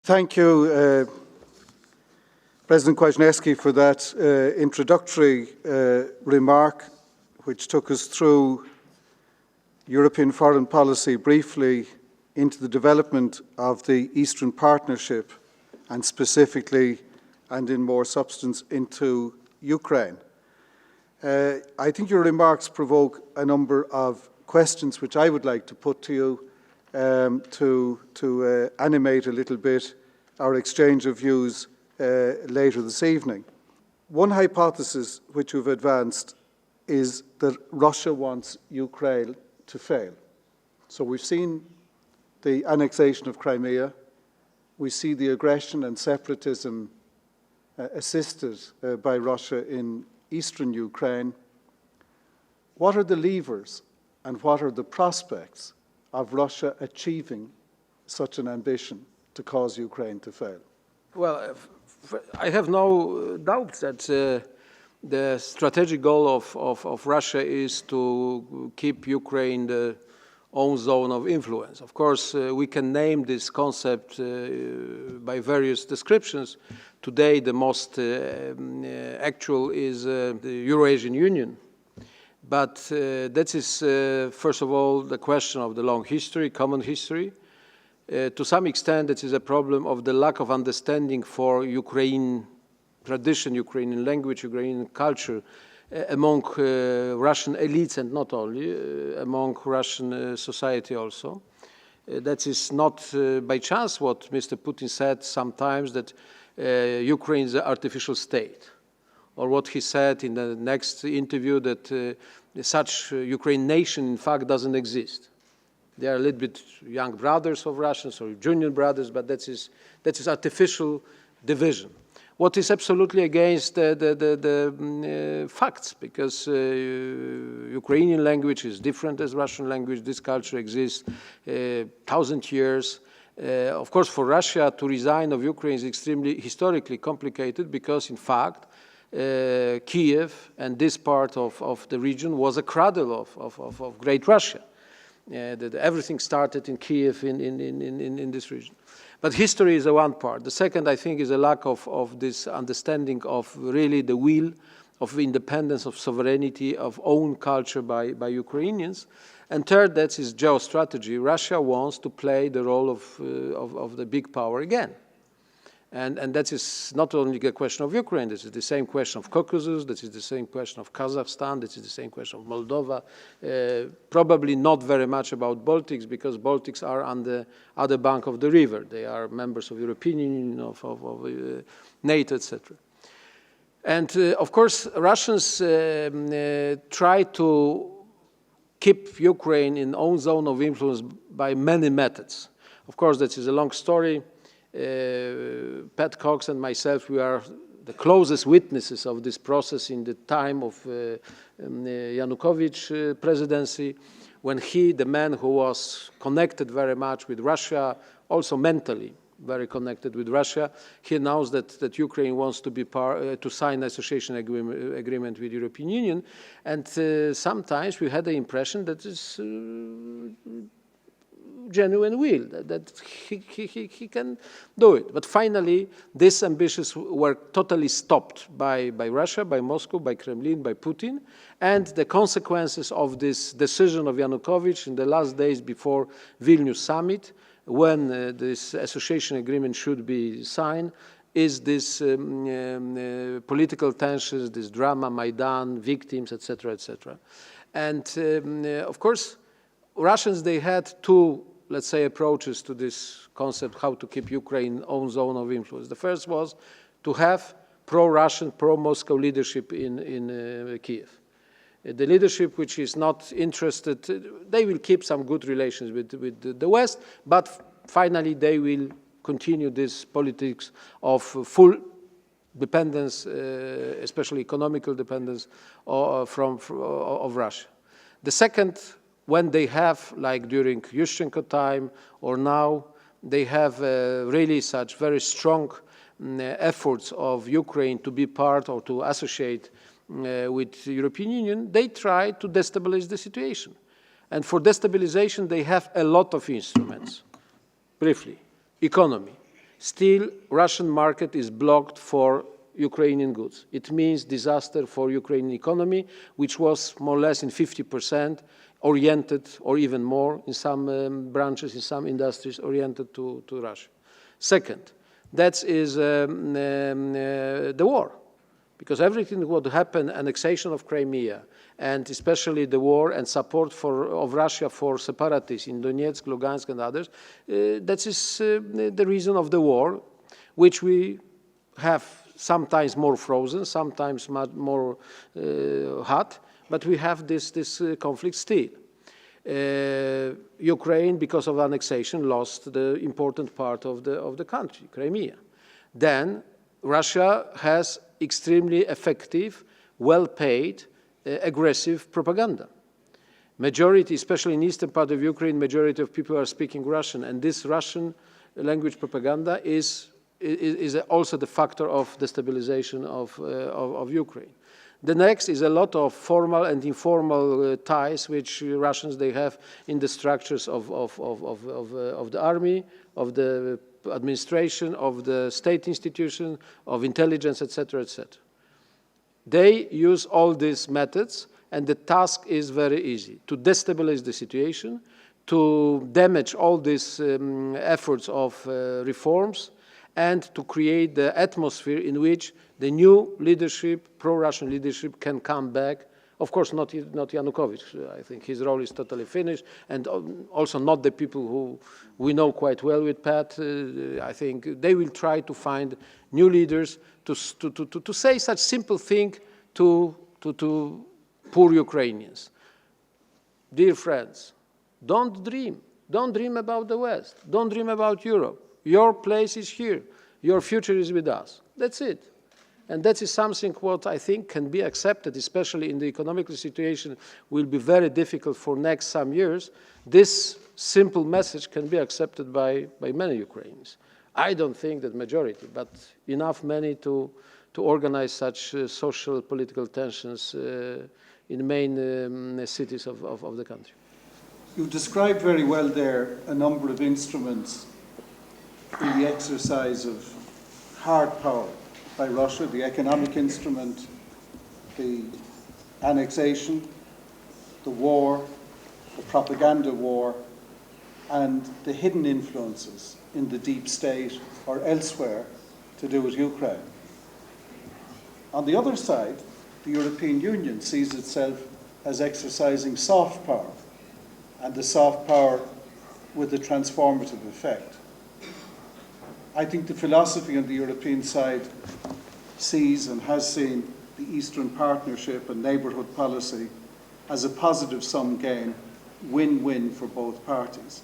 Thank you, President Kwaśniewski, for that introductory remark, which took us through European foreign policy briefly into the development of the Eastern Partnership, and specifically and in more substance into Ukraine. I think your remarks provoke a number of questions which I would like to put to you to animate a little bit our exchange of views later this evening. One hypothesis which you've advanced is that Russia wants Ukraine to fail. So we've seen the annexation of Crimea, we see the aggression and separatism assisted by Russia in eastern Ukraine. What are the levers and what are the prospects of Russia achieving such an ambition to cause Ukraine to fail? Well, I have no doubt that the strategic goal of Russia is to keep Ukraine the own zone of influence. Of course, we can name this concept by various descriptions. Today, the most actual is the Eurasian Union. But that is, first of all, the question of the long history, common history. To some extent, it is a problem of the lack of understanding for Ukrainian tradition, Ukrainian language, Ukrainian culture among Russian elites, and not only, among Russian society also. That is not by chance what Mr. Putin said sometimes, that Ukraine is an artificial state, or what he said in the next interview, that such Ukraine nation in fact doesn't exist. They are a little bit young brothers of Russians or junior brothers, but that is artificial division. What is absolutely against the facts, because Ukrainian language is different as Russian language. This culture exists 1,000 years. Of course, for Russia to resign of Ukraine is extremely historically complicated, because in fact Kiev and this part of the region was a cradle of Great Russia. That everything started in Kiev in this region. But history is one part. The second, I think, is a lack of this understanding of really the will of independence, of sovereignty, of own culture by Ukrainians. And third, that is geostrategy. Russia wants to play the role of the big power again. And that is not only a question of Ukraine, this is the same question of Caucasus, this is the same question of Kazakhstan, this is the same question of Moldova. Probably not very much about Baltics, because Baltics are on the other bank of the river. They are members of European Union, of NATO, etc. And of course, Russians try to keep Ukraine in own zone of influence by many methods. Of course, that is a long story. Pat Cox and myself, we are the closest witnesses of this process in the time of Yanukovych presidency, when he, the man who was connected very much with Russia, also mentally very connected with Russia, he announced that Ukraine wants to be to sign association agreement with the European Union, and sometimes we had the impression that it's genuine will, that he can do it. But finally, these ambitions were totally stopped by Russia, by Moscow, by Kremlin, by Putin, and the consequences of this decision of Yanukovych in the last days before Vilnius summit, when this association agreement should be signed, is this political tensions, this drama, Maidan, victims, etc., etc. And of course, Russians, they had two, let's say, approaches to this concept, how to keep Ukraine own zone of influence. The first was to have pro-Russian, pro-Moscow leadership in Kiev. The leadership which is not interested, they will keep some good relations with the West, but finally they will continue this politics of full dependence, especially economical dependence of Russia. The second, when they have, like during Yushchenko time or now, they have really such very strong efforts of Ukraine to be part or to associate with the European Union, they try to destabilize the situation. And for destabilization, they have a lot of instruments. Briefly, economy. still Russian market is blocked for Ukrainian goods. It means disaster for Ukrainian economy, which was more or less in 50% oriented, or even more in some branches, in some industries, oriented to Russia. Second, that is the war. Because everything what happened, annexation of Crimea, and especially the war and support of Russia for separatists in Donetsk, Lugansk, and others, that is the reason of the war, which we have sometimes more frozen, sometimes much more hot, but we have this conflict still. Ukraine, because of annexation, lost the important part of the country, Crimea. Then Russia has extremely effective, well-paid, aggressive propaganda. Majority, especially in eastern part of Ukraine, majority of people are speaking Russian, and this Russian language propaganda is also the factor of destabilization of Ukraine. The next is a lot of formal and informal ties which Russians they have in the structures of the army, of the administration, of the state institution, of intelligence, etc., etc. They use all these methods, and the task is very easy: to destabilize the situation, to damage all these efforts of reforms, and to create the atmosphere in which the new leadership, pro-Russian leadership, can come back. Of course, not Yanukovych. I think his role is totally finished, and also not the people who we know quite well with Pat. I think they will try to find new leaders to say such simple thing to poor Ukrainians. Dear friends, don't dream. Don't dream about the West. Don't dream about Europe. Your place is here. Your future is with us. That's it. And that is something what I think can be accepted, especially in the economic situation will be very difficult for next some years. This simple message can be accepted by many Ukrainians. I don't think that majority, but enough many to organize such social political tensions in main cities of the country. You described very well there a number of instruments in the exercise of hard power by Russia: the economic instrument, the annexation, the war, the propaganda war, and the hidden influences in the deep state or elsewhere to do with Ukraine. On the other side, the European Union sees itself as exercising soft power, and the soft power with a transformative effect. I think the philosophy on the European side sees and has seen the Eastern Partnership and neighbourhood policy as a positive sum game, win-win for both parties.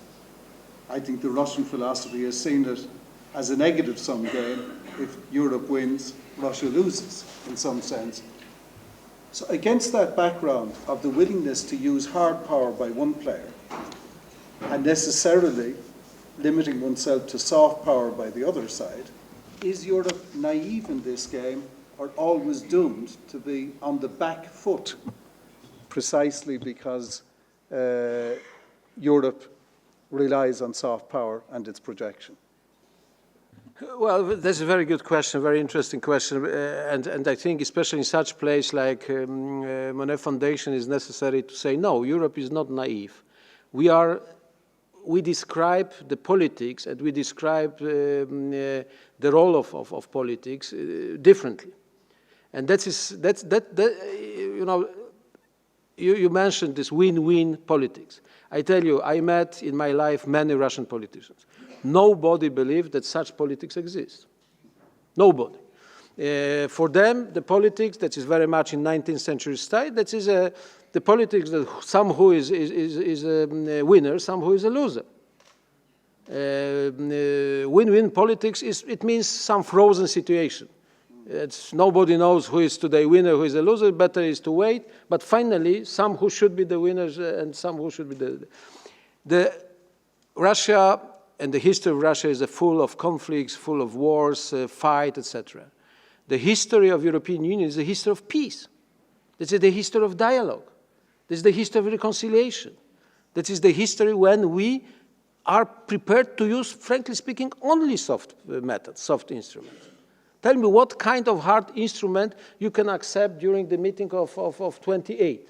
I think the Russian philosophy has seen it as a negative sum game. If Europe wins, Russia loses, in some sense. So against that background of the willingness to use hard power by one player and necessarily limiting oneself to soft power by the other side, is Europe naive in this game, or always doomed to be on the back foot precisely because Europe relies on soft power and its projection? Well, that's a very good question, very interesting question, and I think especially in such place like Monnet Foundation is necessary to say, no, Europe is not naive. We describe the politics and we describe the role of politics differently. And you mentioned this win-win politics. I tell you, I met in my life many Russian politicians. Nobody believed that such politics exist. Nobody. For them, the politics that is very much in 19th century style, that is the politics that some who is a winner, some who is a loser. Win-win politics it means some frozen situation. Nobody knows who is today winner, who is a loser. Better is to wait. But finally, some who should be the winners and some who should be the Russia and the history of Russia is full of conflicts, full of wars, fight, etc. The history of European Union is a history of peace. This is the history of dialogue. This is the history of reconciliation. That is the history when we are prepared to use, frankly speaking, only soft methods, soft instruments. Tell me what kind of hard instrument you can accept during the meeting of 28.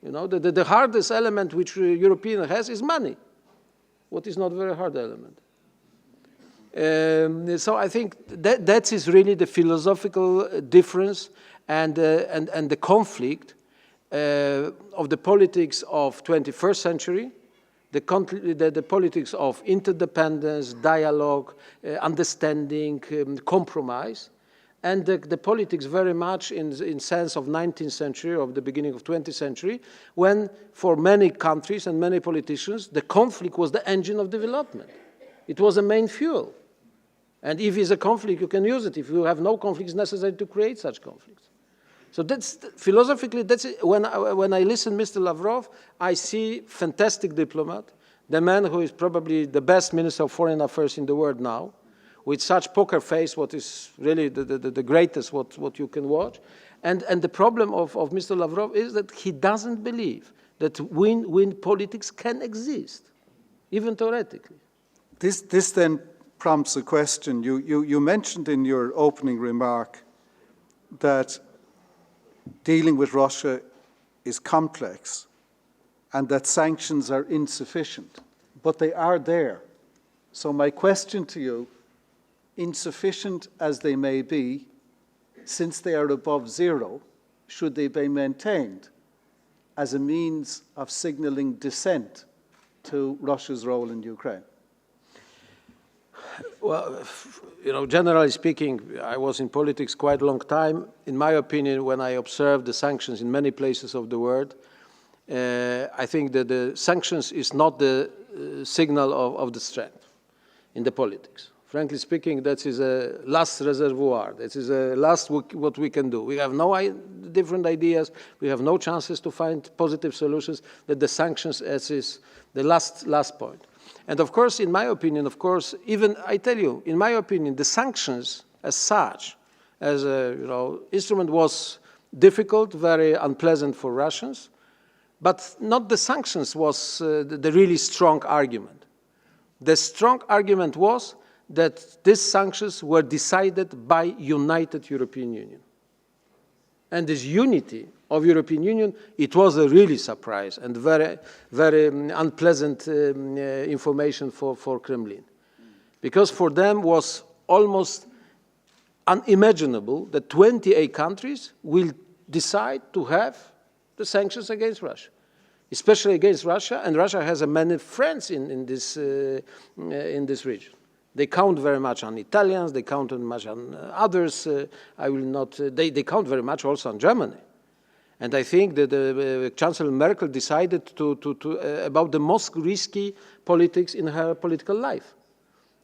You know, the hardest element which European has is money. What is not a very hard element. So I think that is really the philosophical difference and the conflict of the politics of 21st century, the politics of interdependence, dialogue, understanding, compromise, and the politics very much in sense of 19th century, of the beginning of 20th century, when for many countries and many politicians, the conflict was the engine of development. It was a main fuel. And if it's a conflict, you can use it. If you have no conflict, it's necessary to create such conflicts. So that's, philosophically, that's it. When I listen to Mr. Lavrov, I see fantastic diplomat, the man who is probably the best Minister of Foreign Affairs in the world now, with such poker face, what is really the greatest what you can watch. And the problem of Mr. Lavrov is that he doesn't believe that win-win politics can exist, even theoretically. This then prompts a question. You mentioned in your opening remark that dealing with Russia is complex and that sanctions are insufficient, but they are there. So my question to you, insufficient as they may be, since they are above zero, should they be maintained as a means of signaling dissent to Russia's role in Ukraine? Well, you know, generally speaking, I was in politics quite a long time. In my opinion, when I observed the sanctions in many places of the world, I think that the sanctions is not the signal of the strength in the politics. Frankly speaking, that is a last reservoir. That is a last what we can do. We have no different ideas. We have no chances to find positive solutions. That the sanctions is the last point. And of course, in my opinion, even I tell you, in my opinion, the sanctions as such, as a instrument, was difficult, very unpleasant for Russians, but not the sanctions was the really strong argument. The strong argument was that these sanctions were decided by united European Union. And this unity of European Union, it was a really surprise and very, very unpleasant information for Kremlin. Because for them was almost unimaginable that 28 countries will decide to have the sanctions against Russia, especially against Russia, and Russia has many friends in this region. They count very much on Italians, they count very much on others. I will not, they count very much also on Germany. And I think that Chancellor Merkel decided about the most risky politics in her political life.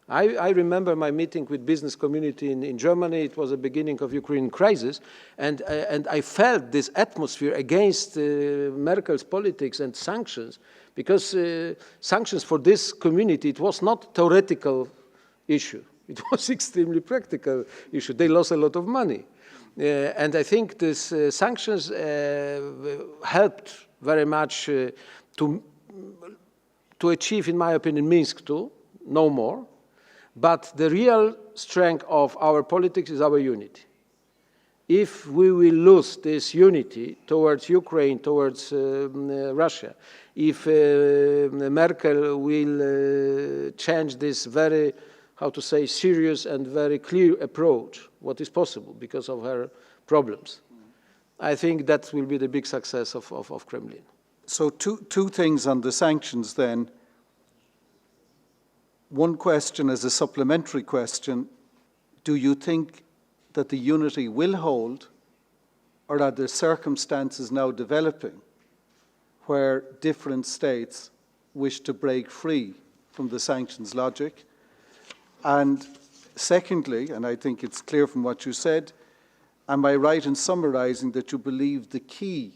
I remember my meeting with business community in Germany. It was the beginning of Ukraine crisis, and I felt this atmosphere against Merkel's politics and sanctions, because sanctions for this community, it was not theoretical issue. It was extremely practical issue. They lost a lot of money. And I think this sanctions helped very much to achieve, in my opinion, Minsk II, no more. But the real strength of our politics is our unity. If we will lose this unity towards Ukraine, towards Russia, if Merkel will change this very, how to say, serious and very clear approach, what is possible because of her problems, I think that will be the big success of Kremlin. So two things on the sanctions then. One question as a supplementary question: do you think that the unity will hold, or are there circumstances now developing where different states wish to break free from the sanctions logic? And secondly, and I think it's clear from what you said, am I right in summarizing that you believe the key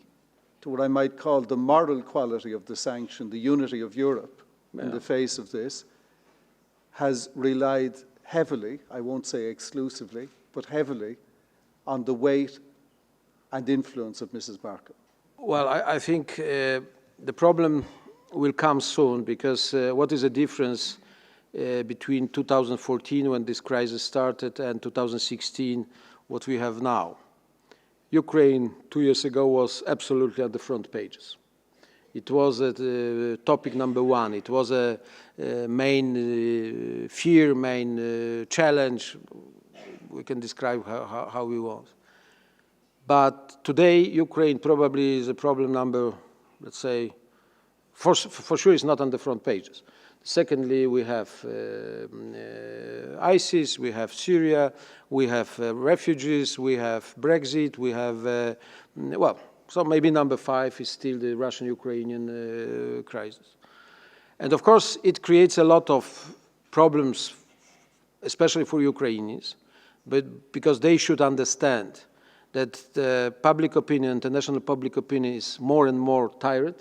to what I might call the moral quality of the sanction, the unity of Europe in the face of this, has relied heavily, I won't say exclusively, but heavily, on the weight and influence of Mrs. Merkel? Well, I think the problem will come soon, because what is the difference between 2014, when this crisis started, and 2016, what we have now? Ukraine 2 years ago was absolutely at the front pages. It was topic number one. It was a main fear, main challenge. We can describe how we want. But today, Ukraine probably is a problem number, let's say, for sure it's not on the front pages. Secondly, we have ISIS, we have Syria, we have refugees, we have Brexit, we have, well, so maybe number 5 is still the Russian-Ukrainian crisis. And of course, it creates a lot of problems, especially for Ukrainians, but because they should understand that the public opinion, international public opinion, is more and more tired,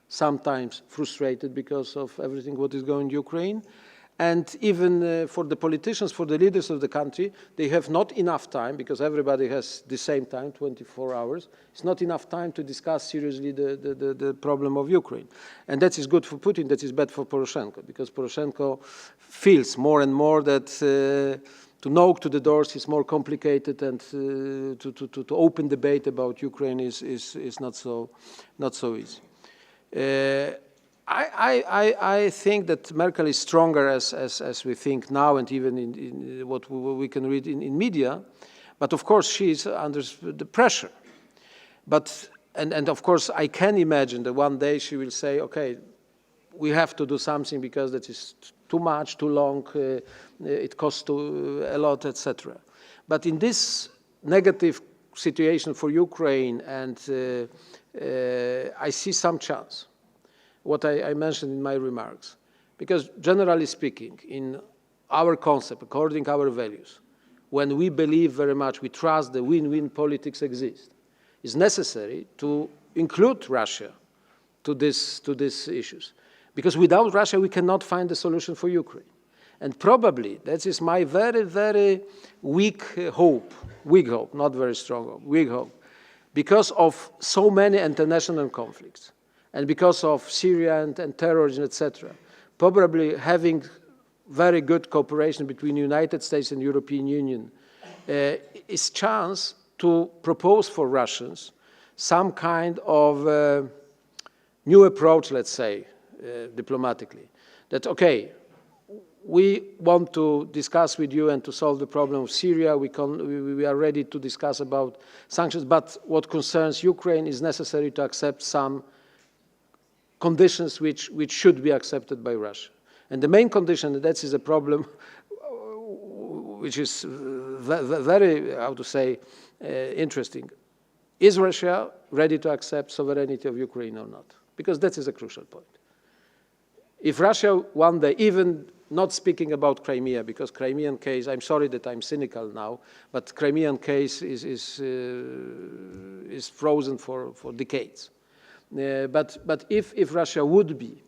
sometimes frustrated because of everything what is going in Ukraine. And even for the politicians, for the leaders of the country, they have not enough time, because everybody has the same time, 24 hours. It's not enough time to discuss seriously the problem of Ukraine. And that is good for Putin, that is bad for Poroshenko, because Poroshenko feels more and more that to knock to the doors is more complicated, and to open debate about Ukraine is not so easy. I think that Merkel is stronger as we think now, and even in what we can read in media. But of course, she is under the pressure. But and of course, I can imagine that one day she will say, "Okay, we have to do something because that is too much, too long. It costs a lot, etc." But in this negative situation for Ukraine, and I see some chance. What I mentioned in my remarks, because generally speaking, in our concept, according to our values, when we believe very much, we trust the win-win politics exist, it's necessary to include Russia to these issues, because without Russia we cannot find a solution for Ukraine. And probably that is my very, very weak hope, not very strong hope, weak hope, because of so many international conflicts, and because of Syria and terrorism, etc., probably having very good cooperation between the United States and European Union is chance to propose for Russians some kind of new approach, let's say, diplomatically, that, okay, we want to discuss with you and to solve the problem of Syria. We are ready to discuss about sanctions, but what concerns Ukraine is necessary to accept some conditions which should be accepted by Russia. And the main condition, and that is a problem which is very, how to say, interesting. Is Russia ready to accept sovereignty of Ukraine or not? Because that is a crucial point. If Russia one day, even not speaking about Crimea, because Crimean case, I'm sorry that I'm cynical now, but Crimean case is frozen for decades. But if Russia would be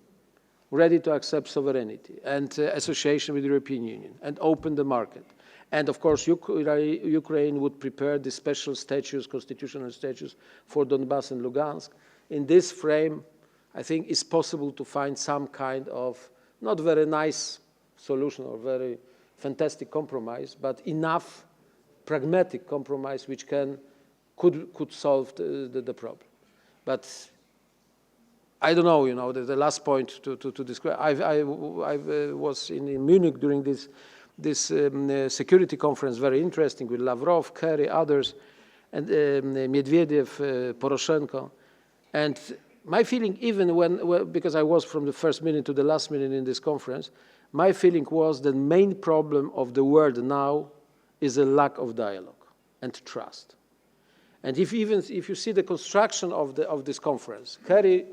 ready to accept sovereignty and association with the European Union and open the market, and of course Ukraine would prepare the special statutes, constitutional statutes for Donbass and Lugansk, in this frame, I think it's possible to find some kind of not very nice solution or very fantastic compromise, but enough pragmatic compromise which could solve the problem. But I don't know, the last point to describe. I was in Munich during this security conference, very interesting, with Lavrov, Kerry, others, and Medvedev, Poroshenko. And my feeling, even because I was from the first minute to the last minute in this conference, my feeling was the main problem of the world now is a lack of dialogue and trust. And if you see the construction of this conference, Kerry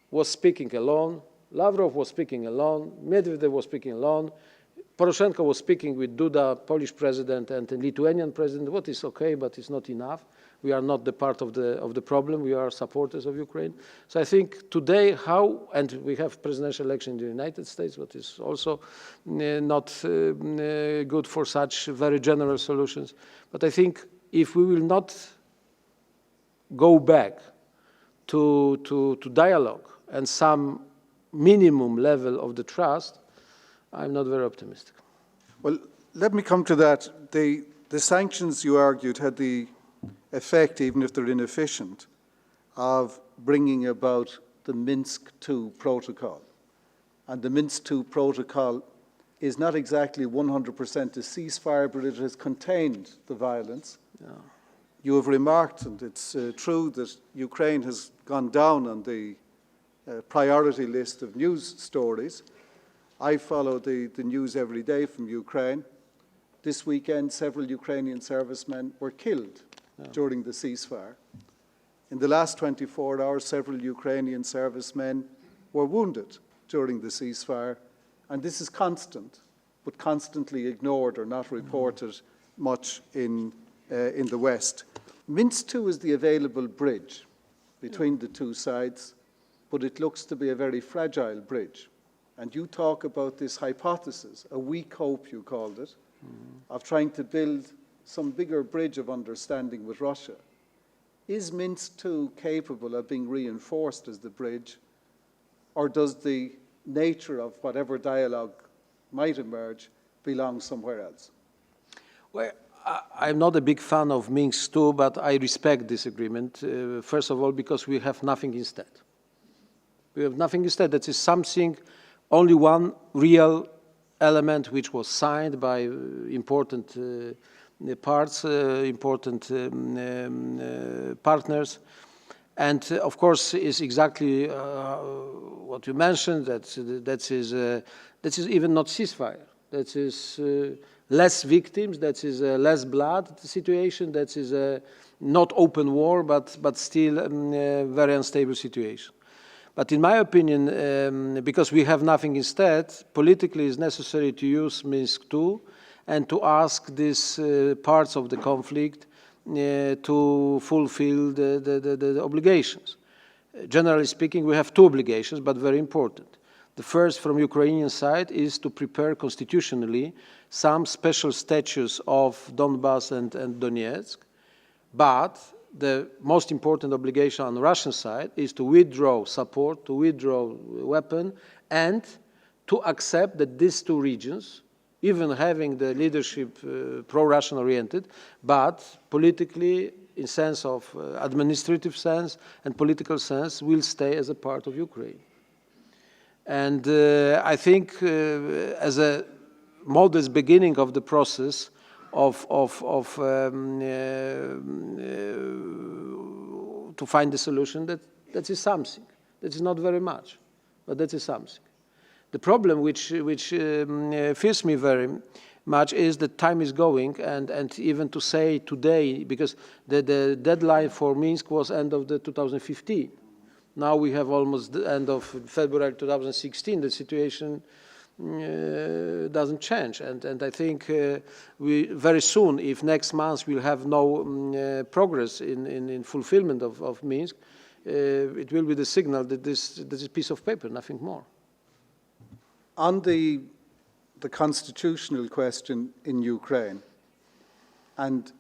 was speaking alone, Lavrov was speaking alone, Medvedev was speaking alone, Poroshenko was speaking with Duda, Polish president, and the Lithuanian president. What is okay, but it's not enough. We are not the part of the problem. We are supporters of Ukraine. So I think today and we have presidential election in the United States, what is also not good for such very general solutions. But I think if we will not go back to dialogue and some minimum level of the trust, I'm not very optimistic. Well, let me come to that. The sanctions, you argued, had the effect, even if they're inefficient, of bringing about the Minsk II protocol. And the Minsk II protocol is not exactly 100% a ceasefire, but it has contained the violence. Yeah. You have remarked, and it's true, that Ukraine has gone down on the priority list of news stories. I follow the news every day from Ukraine. This weekend, several Ukrainian servicemen were killed during the ceasefire. In the last 24 hours, several Ukrainian servicemen were wounded during the ceasefire. And this is constant, but constantly ignored or not reported much in the West. Minsk II is the available bridge between the two sides, but it looks to be a very fragile bridge. And you talk about this hypothesis, a weak hope, you called it, of trying to build some bigger bridge of understanding with Russia. Is Minsk II capable of being reinforced as the bridge, or does the nature of whatever dialogue might emerge belong somewhere else? Well, I'm not a big fan of Minsk II, but I respect this agreement, first of all, because we have nothing instead. We have nothing instead. That is something, only one real element which was signed by important parts, important partners. And of course, is exactly what you mentioned, that is even not ceasefire. That is less victims, that is a less blood situation, that is a not open war, but still a very unstable situation. But in my opinion, because we have nothing instead, politically it's necessary to use Minsk II and to ask these parts of the conflict to fulfill the obligations. Generally speaking, we have two obligations, but very important. The first, from Ukrainian side, is to prepare constitutionally some special status of Donbas and Donetsk, but the most important obligation on the Russian side is to withdraw support, to withdraw weapons, and to accept that these two regions, even having the leadership pro-Russian oriented, but politically, in sense of administrative sense and political sense, will stay as a part of Ukraine. And I think as a modest beginning of the process to find the solution, that is something. That is not very much, but that is something. The problem which fears me very much is that time is going, and even to say today, because the deadline for Minsk was end of 2015. Now we have almost the end of February 2016. The situation doesn't change, and I think we very soon, if next month we'll have no progress in fulfillment of Minsk, it will be the signal that this is a piece of paper, nothing more. On the constitutional question in Ukraine, and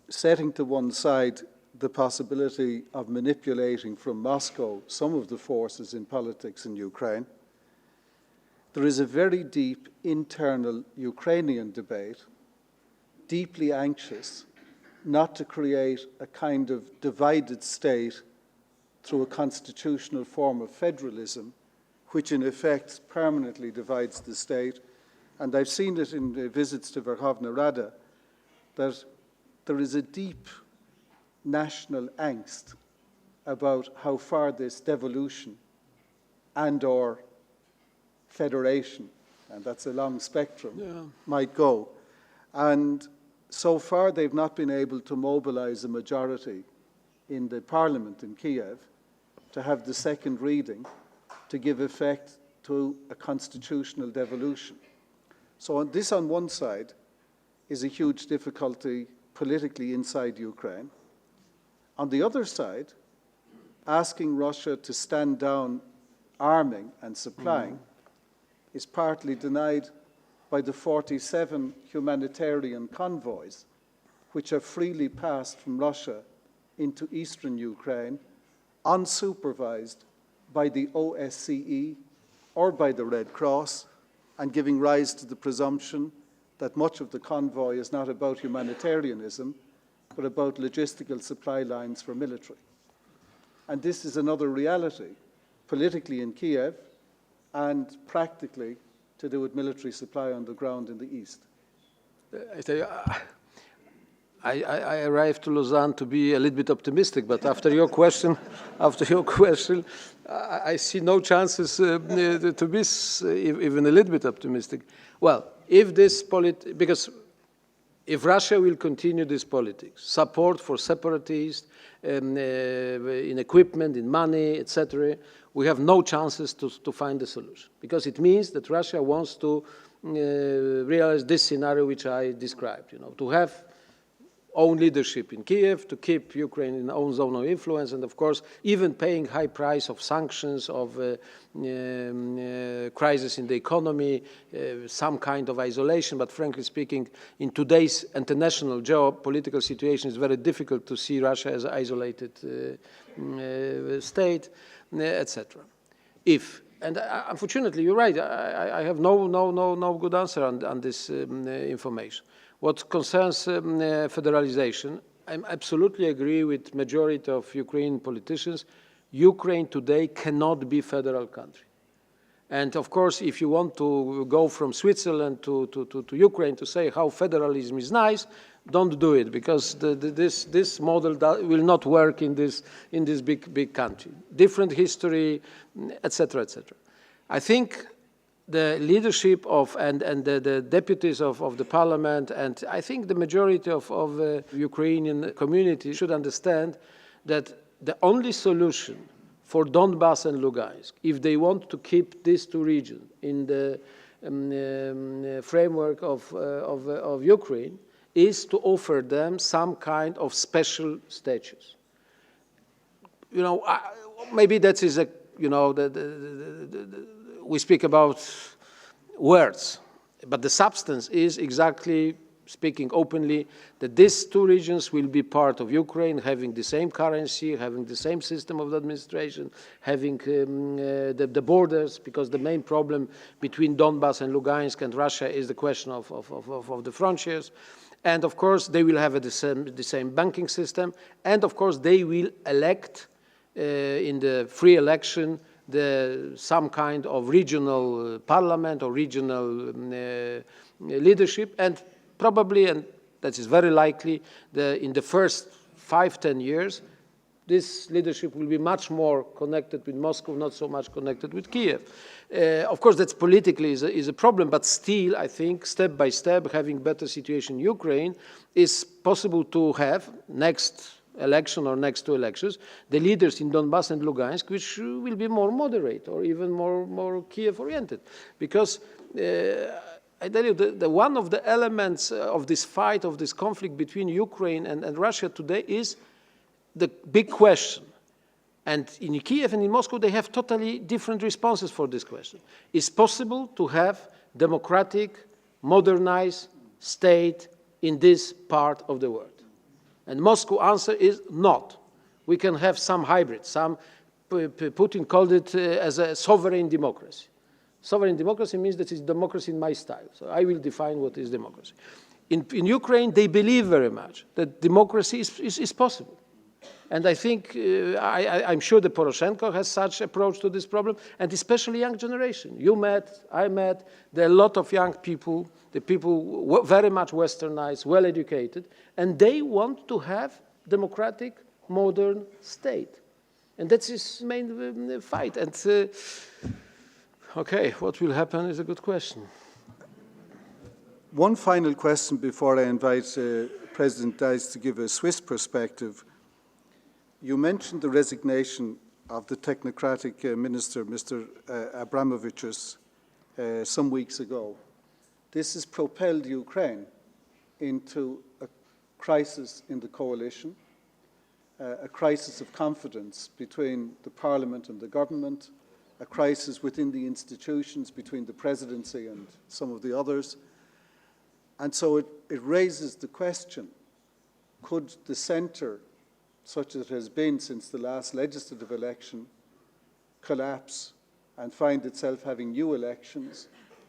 setting to one side the possibility of manipulating from Moscow some of the forces in politics in Ukraine, there is a very deep internal Ukrainian debate, deeply anxious not to create a kind of divided state through a constitutional form of federalism, which in effect permanently divides the state. And I've seen it in the visits to Verkhovna Rada, that there is a deep national angst about how far this devolution and/or federation, and that's a long spectrum, might go. And so far they've not been able to mobilize a majority in the parliament in Kiev to have the second reading to give effect to a constitutional devolution. So this on one side is a huge difficulty politically inside Ukraine. On the other side, asking Russia to stand down arming and supplying is partly denied by the 47 humanitarian convoys which have freely passed from Russia into eastern Ukraine, unsupervised by the OSCE or by the Red Cross, and giving rise to the presumption that much of the convoy is not about humanitarianism, but about logistical supply lines for military. And this is another reality, politically in Kiev and practically to do with military supply on the ground in the east. I tell you, I arrived to Lausanne to be a little bit optimistic, but after your question, I see no chances to be even a little bit optimistic. Well, if this because if Russia will continue this politics, support for separatists in equipment, in money, etc., we have no chances to find a solution, because it means that Russia wants to realize this scenario which I described, to have own leadership in Kiev, to keep Ukraine in own zone of influence, and of course, even paying high price of sanctions, of crisis in the economy, some kind of isolation. But frankly speaking, in today's international geopolitical situation, it's very difficult to see Russia as an isolated state, etc. And unfortunately, you're right. I have no good answer on this information. What concerns federalization, I absolutely agree with majority of Ukrainian politicians. Ukraine today cannot be a federal country. And of course, if you want to go from Switzerland to Ukraine to say how federalism is nice, don't do it, because this model will not work in this big country. Different history, etc., etc. I think the leadership of and the deputies of the parliament, and I think the majority of the Ukrainian community should understand that the only solution for Donbas and Lugansk, if they want to keep these two regions in the framework of Ukraine, is to offer them some kind of special status. Maybe that is we speak about words, but the substance is exactly, speaking openly, that these two regions will be part of Ukraine, having the same currency, having the same system of administration, having the borders, because the main problem between Donbas and Lugansk and Russia is the question of the frontiers. And of course, they will have the same banking system, and of course, they will elect in the free election some kind of regional parliament or regional leadership, and probably, and that is very likely, in the first 5-10 years, this leadership will be much more connected with Moscow, not so much connected with Kiev. Of course, that's politically is a problem, but still, I think, step by step, having better situation in Ukraine is possible to have next election or next two elections, the leaders in Donbas and Lugansk, which will be more moderate or even more Kiev-oriented. Because I tell you, one of the elements of this fight, of this conflict between Ukraine and Russia today is the big question. And in Kiev and in Moscow, they have totally different responses for this question. Is possible to have democratic, modernized state in this part of the world? And Moscow answer is not. We can have some hybrid. Putin called it as a sovereign democracy. Sovereign democracy means that it's democracy in my style. So I will define what is democracy. In Ukraine, they believe very much that democracy is possible. And I think, I'm sure that Poroshenko has such approach to this problem, and especially young generation. You met, I met, there are a lot of young people, the people very much westernized, well-educated, and they want to have democratic, modern state. And that's his main fight. And okay, what will happen is a good question. One final question before I invite President Dice to give a Swiss perspective. You mentioned the resignation of the technocratic minister, Mr. Abramovichus, some weeks ago. This has propelled Ukraine into a crisis in the coalition, a crisis of confidence between the parliament and the government, a crisis within the institutions between the presidency and some of the others. And so it raises the question, could the centre, such as it has been since the last legislative election, collapse and find itself having new elections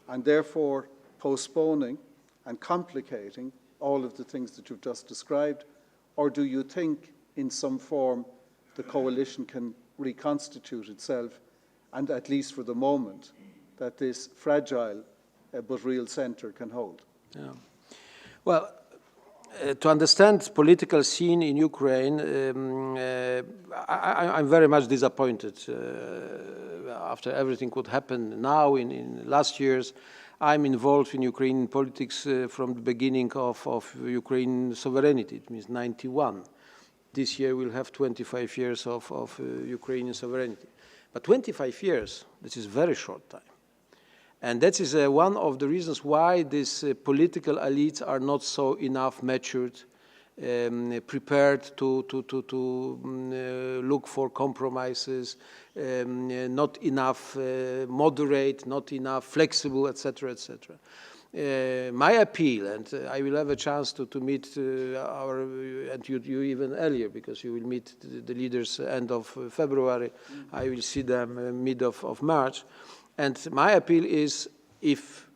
and therefore postponing and complicating all of the things that you've just described? Or do you think in some form the coalition can reconstitute itself and, at least for the moment, that this fragile but real centre can hold? Yeah. Well, to understand political scene in Ukraine, I'm very much disappointed after everything what happened now in last years. I'm involved in Ukrainian politics from the beginning of Ukrainian sovereignty. It means 91. This year we'll have 25 years of Ukrainian sovereignty. But 25 years, this is a very short time. And that is one of the reasons why these political elites are not so enough matured, prepared to look for compromises, not enough moderate, not enough flexible, etc., etc. My appeal, and I will have a chance to meet and you even earlier, because you will meet the leaders end of February. I will see them mid of March. And my appeal is, if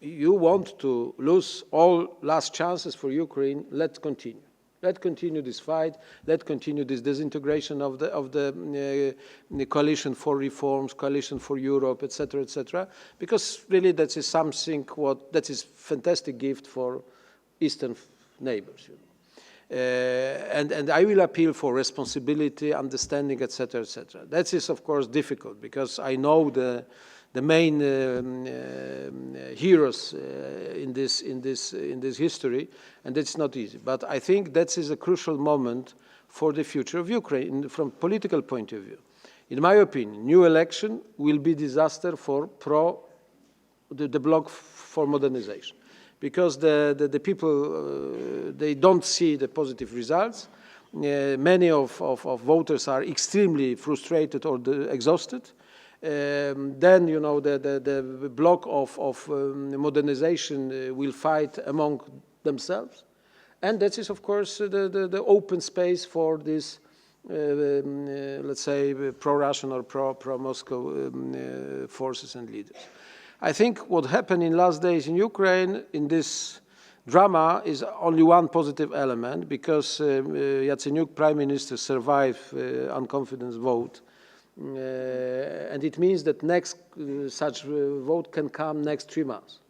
you want to lose all last chances for Ukraine, let's continue. Let's continue this fight. Let's continue this disintegration of the coalition for reforms, coalition for Europe, etc., etc. Because really that is something that is fantastic gift for Eastern neighbors. And I will appeal for responsibility, understanding, etc., etc. That is, of course, difficult, because I know the main heroes in this history, and it's not easy. But I think that is a crucial moment for the future of Ukraine from political point of view. In my opinion, new election will be disaster for the bloc for modernization, because the people they don't see the positive results. Many of voters are extremely frustrated or exhausted. Then, you know, the bloc of modernization will fight among themselves. And that is, of course, the open space for this, let's say, pro-Russian or pro-Moscow forces and leaders. I think what happened in last days in Ukraine, in this drama, is only one positive element, because Yatsenyuk, prime minister, survived unconfidence vote. And it means that next such vote can come next 3 months.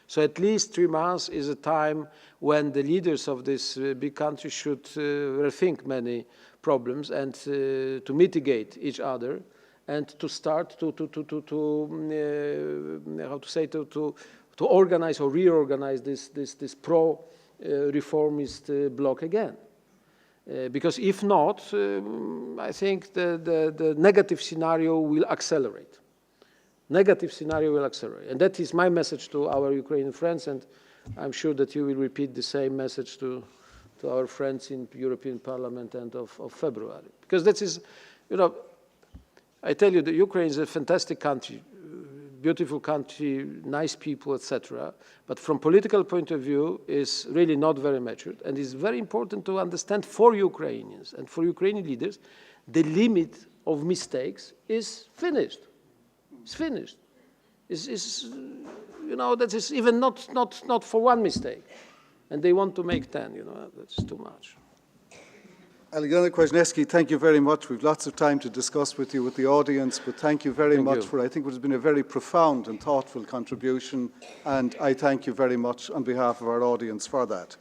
So at least 3 months is a time when the leaders of this big country should rethink many problems and to mitigate each other, and to start to organize or reorganize this pro-reformist bloc again. Because if not, I think the negative scenario will accelerate. Negative scenario will accelerate. And that is my message to our Ukrainian friends, and I'm sure that you will repeat the same message to our friends in European Parliament end of February. Because that is, you know, I tell you, that Ukraine is a fantastic country, beautiful country, nice people, etc. But from political point of view, is really not very matured, and it's very important to understand for Ukrainians and for Ukrainian leaders, the limit of mistakes is finished. It's finished. You know, that is even not for one mistake, and they want to make 10. You know, that's too much. Aleksander Kwaśniewski, thank you very much. We've lots of time to discuss with you, with the audience, but thank you very much for, I think, what has been a very profound and thoughtful contribution, and I thank you very much on behalf of our audience for that.